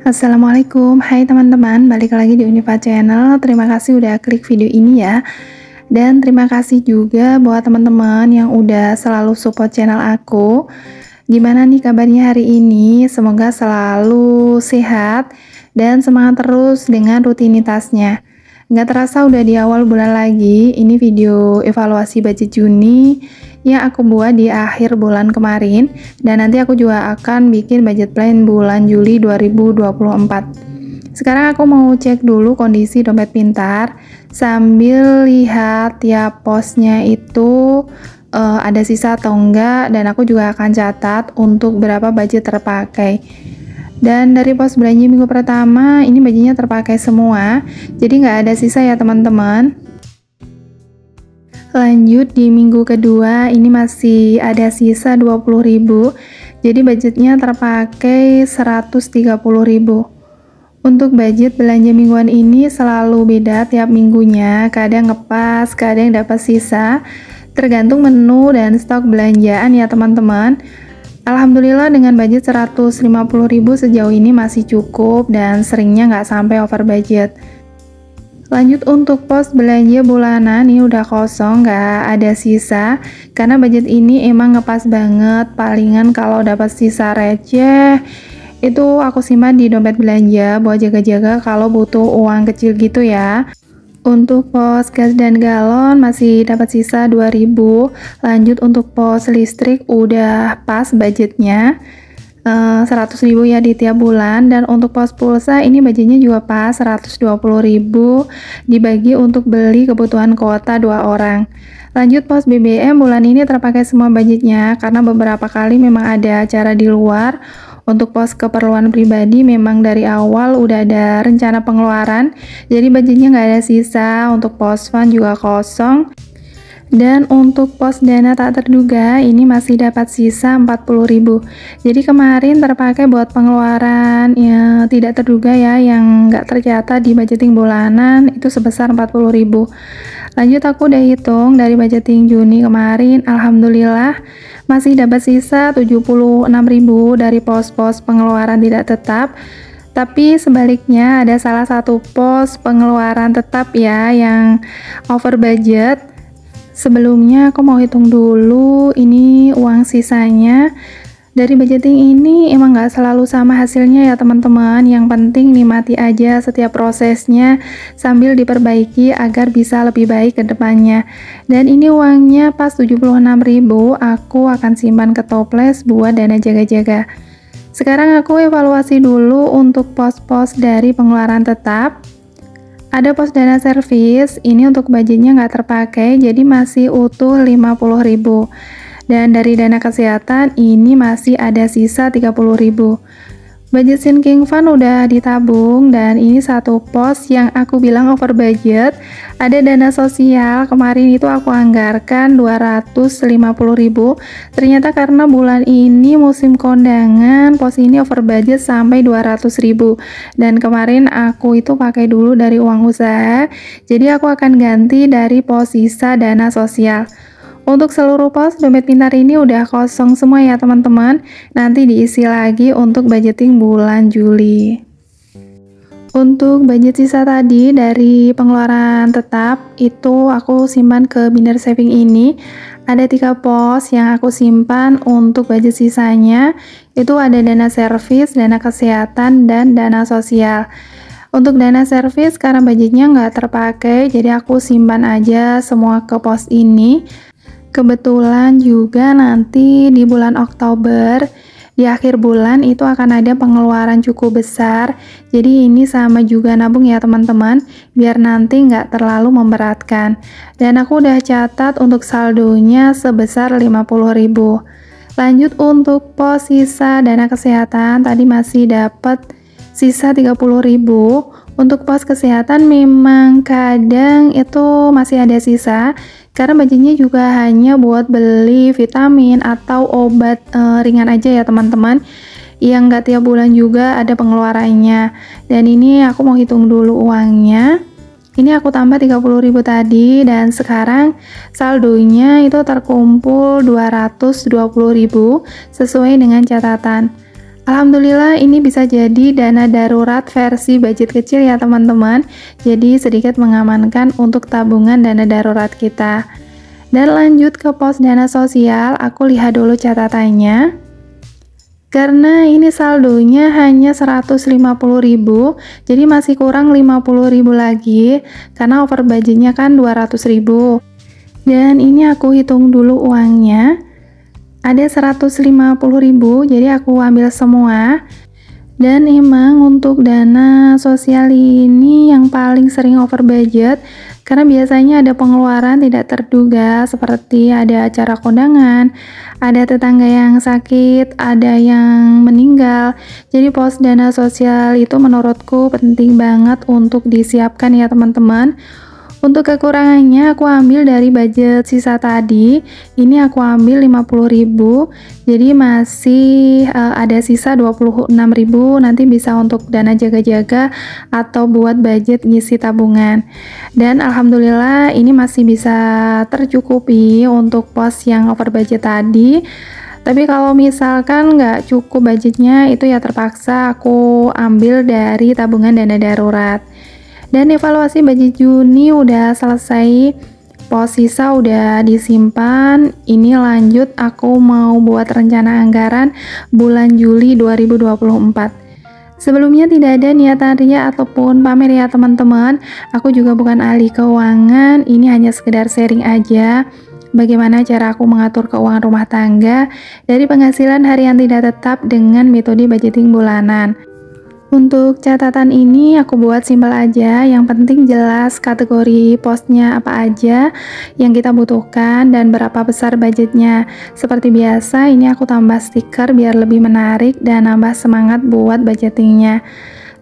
Assalamualaikum, hai teman-teman, balik lagi di Unifa Channel. Terima kasih udah klik video ini ya. Dan terima kasih juga buat teman-teman yang udah selalu support channel aku. Gimana nih kabarnya hari ini? Semoga selalu sehat dan semangat terus dengan rutinitasnya. Nggak terasa udah di awal bulan lagi. Ini video evaluasi budget Juni yang aku buat di akhir bulan kemarin, dan nanti aku juga akan bikin budget plan bulan Juli 2024. Sekarang aku mau cek dulu kondisi dompet pintar sambil lihat tiap posnya itu ada sisa atau enggak, dan aku juga akan catat untuk berapa budget terpakai. Dan dari pos belanja minggu pertama ini budgetnya terpakai semua, jadi nggak ada sisa ya teman-teman. Lanjut di minggu kedua ini masih ada sisa 20.000, jadi budgetnya terpakai 130.000. Untuk budget belanja mingguan ini selalu beda tiap minggunya, kadang ngepas, kadang dapat sisa, tergantung menu dan stok belanjaan ya teman-teman. Alhamdulillah dengan budget 150.000 sejauh ini masih cukup dan seringnya nggak sampai over budget. Lanjut untuk pos belanja bulanan ini udah kosong, nggak ada sisa karena budget ini emang ngepas banget. Palingan kalau dapat sisa receh itu aku simpan di dompet belanja buat jaga-jaga kalau butuh uang kecil gitu ya. Untuk pos gas dan galon masih dapat sisa 2.000. Lanjut untuk pos listrik udah pas budgetnya 100.000 ya di tiap bulan. Dan untuk pos pulsa ini budgetnya juga pas 120.000 dibagi untuk beli kebutuhan kuota 2 orang. Lanjut pos BBM bulan ini terpakai semua budgetnya karena beberapa kali memang ada acara di luar. Untuk pos keperluan pribadi memang dari awal udah ada rencana pengeluaran, jadi budgetnya nggak ada sisa. Untuk pos fund juga kosong. Dan untuk pos dana tak terduga ini masih dapat sisa 40.000. Jadi kemarin terpakai buat pengeluaran ya tidak terduga ya, yang nggak tercatat di budgeting bulanan itu sebesar 40.000. Lanjut aku udah hitung dari budgeting Juni kemarin, alhamdulillah masih dapat sisa 76.000 dari pos-pos pengeluaran tidak tetap. Tapi sebaliknya ada salah satu pos pengeluaran tetap ya yang over budget. Sebelumnya aku mau hitung dulu ini uang sisanya. Dari budgeting ini emang nggak selalu sama hasilnya ya teman-teman. Yang penting nikmati aja setiap prosesnya sambil diperbaiki agar bisa lebih baik ke depannya. Dan ini uangnya pas 76.000, aku akan simpan ke toples buat dana jaga-jaga. Sekarang aku evaluasi dulu untuk pos-pos dari pengeluaran tetap. Ada pos dana servis, ini untuk budgetnya nggak terpakai, jadi masih utuh 50.000. Dan dari dana kesehatan ini masih ada sisa 30.000. Budget sinking fund udah ditabung, dan ini satu pos yang aku bilang over budget. Ada dana sosial, kemarin itu aku anggarkan 250.000. Ternyata karena bulan ini musim kondangan, pos ini over budget sampai 200.000. Dan kemarin aku itu pakai dulu dari uang usaha, jadi aku akan ganti dari pos sisa dana sosial. Untuk seluruh pos dompet pintar ini udah kosong semua ya teman-teman. Nanti diisi lagi untuk budgeting bulan Juli. Untuk budget sisa tadi dari pengeluaran tetap itu aku simpan ke binder saving ini. Ada 3 pos yang aku simpan untuk budget sisanya. Itu ada dana servis, dana kesehatan, dan dana sosial. Untuk dana servis karena budgetnya nggak terpakai, jadi aku simpan aja semua ke pos ini. Kebetulan juga nanti di bulan Oktober, di akhir bulan itu akan ada pengeluaran cukup besar. Jadi ini sama juga nabung ya teman-teman, biar nanti nggak terlalu memberatkan. Dan aku udah catat untuk saldonya sebesar 50.000. Lanjut untuk pos sisa dana kesehatan, tadi masih dapat sisa 30.000. Untuk pos kesehatan memang kadang itu masih ada sisa, karena budgetnya juga hanya buat beli vitamin atau obat ringan aja ya teman-teman, yang nggak tiap bulan juga ada pengeluarannya. Dan ini aku mau hitung dulu uangnya. Ini aku tambah 30.000 tadi, dan sekarang saldonya itu terkumpul 220.000 sesuai dengan catatan. Alhamdulillah ini bisa jadi dana darurat versi budget kecil ya teman-teman. Jadi sedikit mengamankan untuk tabungan dana darurat kita. Dan lanjut ke pos dana sosial, aku lihat dulu catatannya. Karena ini saldonya hanya 150.000, jadi masih kurang 50.000 lagi karena over budgetnya kan 200.000. Dan ini aku hitung dulu uangnya. Ada 150.000, jadi aku ambil semua. Dan emang untuk dana sosial ini yang paling sering over budget karena biasanya ada pengeluaran tidak terduga seperti ada acara kondangan, ada tetangga yang sakit, ada yang meninggal. Jadi pos dana sosial itu menurutku penting banget untuk disiapkan ya teman-teman. Untuk kekurangannya aku ambil dari budget sisa tadi. Ini aku ambil 50.000. Jadi masih ada sisa 26.000, nanti bisa untuk dana jaga-jaga atau buat budget ngisi tabungan. Dan alhamdulillah ini masih bisa tercukupi untuk pos yang over budget tadi. Tapi kalau misalkan nggak cukup budgetnya, itu ya terpaksa aku ambil dari tabungan dana darurat. Dan evaluasi budget Juni udah selesai, pos sisa udah disimpan. Ini lanjut aku mau buat rencana anggaran bulan Juli 2024. Sebelumnya tidak ada niatan ria ataupun pamer ya teman-teman. Aku juga bukan ahli keuangan, ini hanya sekedar sharing aja bagaimana cara aku mengatur keuangan rumah tangga dari penghasilan harian tidak tetap dengan metode budgeting bulanan. Untuk catatan ini aku buat simpel aja, yang penting jelas kategori posnya apa aja yang kita butuhkan dan berapa besar budgetnya. Seperti biasa ini aku tambah stiker biar lebih menarik dan nambah semangat buat budgetingnya.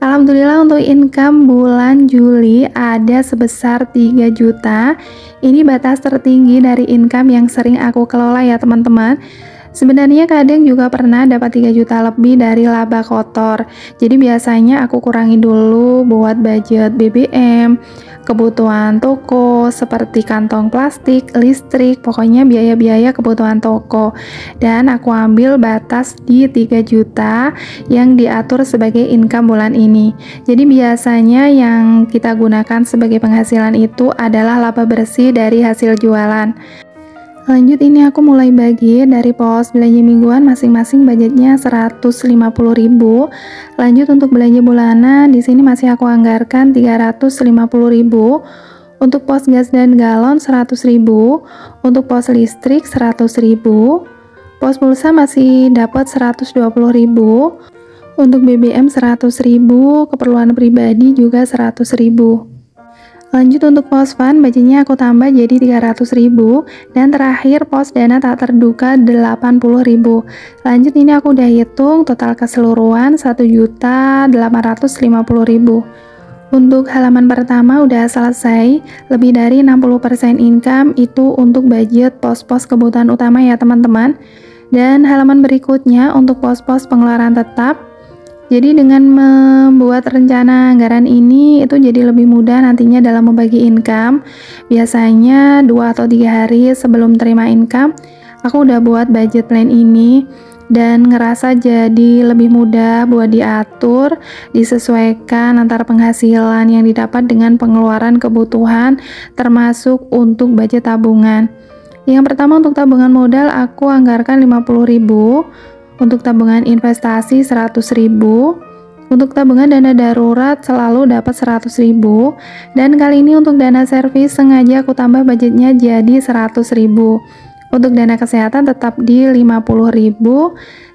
Alhamdulillah untuk income bulan Juli ada sebesar 3 juta. Ini batas tertinggi dari income yang sering aku kelola ya teman-teman. Sebenarnya kadang juga pernah dapat 3 juta lebih dari laba kotor. Jadi biasanya aku kurangi dulu buat budget BBM, kebutuhan toko seperti kantong plastik, listrik, pokoknya biaya-biaya kebutuhan toko. Dan aku ambil batas di 3 juta yang diatur sebagai income bulan ini. Jadi biasanya yang kita gunakan sebagai penghasilan itu adalah laba bersih dari hasil jualan. Lanjut ini aku mulai bagi dari pos belanja mingguan, masing-masing budgetnya 150.000. Lanjut untuk belanja bulanan, di sini masih aku anggarkan 350.000. Untuk pos gas dan galon 100.000, untuk pos listrik 100.000. Pos pulsa masih dapat 120.000. Untuk BBM 100.000, keperluan pribadi juga 100.000. Lanjut untuk pos fund, budgetnya aku tambah jadi 300.000. Dan terakhir pos dana tak terduga 80.000. Lanjut ini aku udah hitung total keseluruhan 1.850.000. Untuk halaman pertama udah selesai, lebih dari 60% income itu untuk budget pos-pos kebutuhan utama ya teman-teman. Dan halaman berikutnya untuk pos-pos pengeluaran tetap. Jadi dengan membuat rencana anggaran ini itu jadi lebih mudah nantinya dalam membagi income. Biasanya 2 atau 3 hari sebelum terima income, aku udah buat budget plan ini dan ngerasa jadi lebih mudah buat diatur, disesuaikan antara penghasilan yang didapat dengan pengeluaran kebutuhan termasuk untuk budget tabungan. Yang pertama untuk tabungan modal aku anggarkan 50.000. Untuk tabungan investasi 100.000, untuk tabungan dana darurat selalu dapat 100.000, dan kali ini untuk dana servis sengaja aku tambah budgetnya jadi 100.000. Untuk dana kesehatan tetap di 50.000.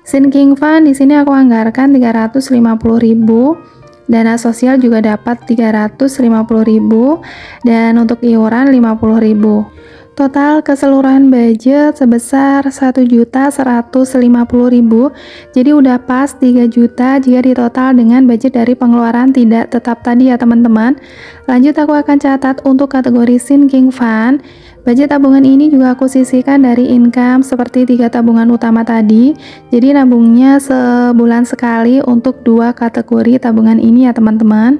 Sinking fund di sini aku anggarkan 350.000. Dana sosial juga dapat 350.000 dan untuk iuran 50.000. Total keseluruhan budget sebesar 1.150.000. Jadi udah pas 3 juta jika ditotal dengan budget dari pengeluaran tidak tetap tadi ya teman-teman. Lanjut aku akan catat untuk kategori sinking fund. Budget tabungan ini juga aku sisihkan dari income seperti 3 tabungan utama tadi. Jadi nabungnya sebulan sekali untuk 2 kategori tabungan ini ya teman-teman.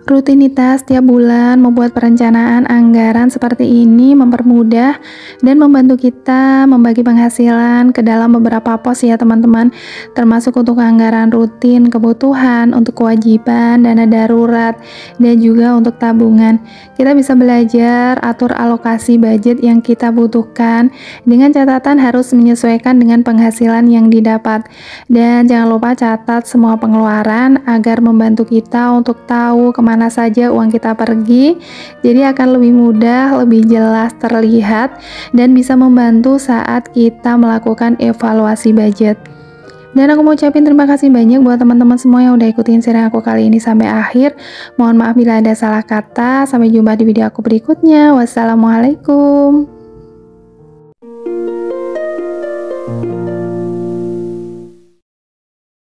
Rutinitas tiap bulan membuat perencanaan anggaran seperti ini mempermudah dan membantu kita membagi penghasilan ke dalam beberapa pos ya teman-teman, termasuk untuk anggaran rutin, kebutuhan, untuk kewajiban, dana darurat, dan juga untuk tabungan. Kita bisa belajar atur alokasi budget yang kita butuhkan dengan catatan harus menyesuaikan dengan penghasilan yang didapat. Dan jangan lupa catat semua pengeluaran agar membantu kita untuk tahu kemana saja uang kita pergi, jadi akan lebih mudah, lebih jelas terlihat, dan bisa membantu saat kita melakukan evaluasi budget. Dan aku mau ucapin terima kasih banyak buat teman-teman semua yang udah ikutin sharing aku kali ini sampai akhir. Mohon maaf bila ada salah kata. Sampai jumpa di video aku berikutnya. Wassalamualaikum.